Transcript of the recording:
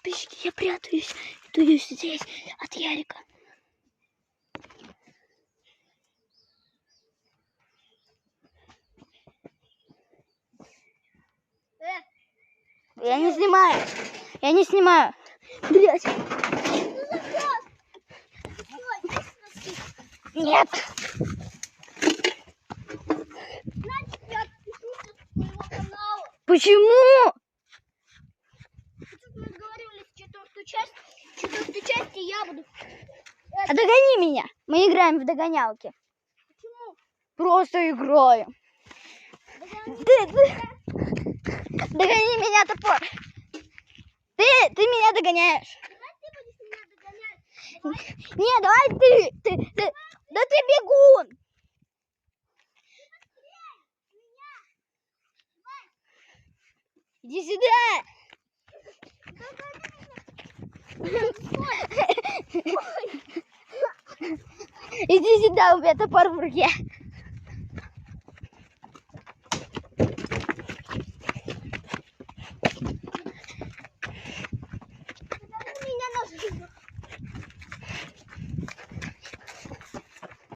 подписчики, я прятаюсь. Иду здесь от Ярика. Я не снимаю. Я не снимаю. Блять. Нет. Почему? Мы говорили, четвертую часть я буду. А догони меня. Мы играем в догонялки. Почему? Просто играем. Догони меня, топор. Ты меня догоняешь. Давай ты будешь меня догонять. Не, давай ты. Да ты бегун. Иди сюда. Иди сюда, у меня топор в руке.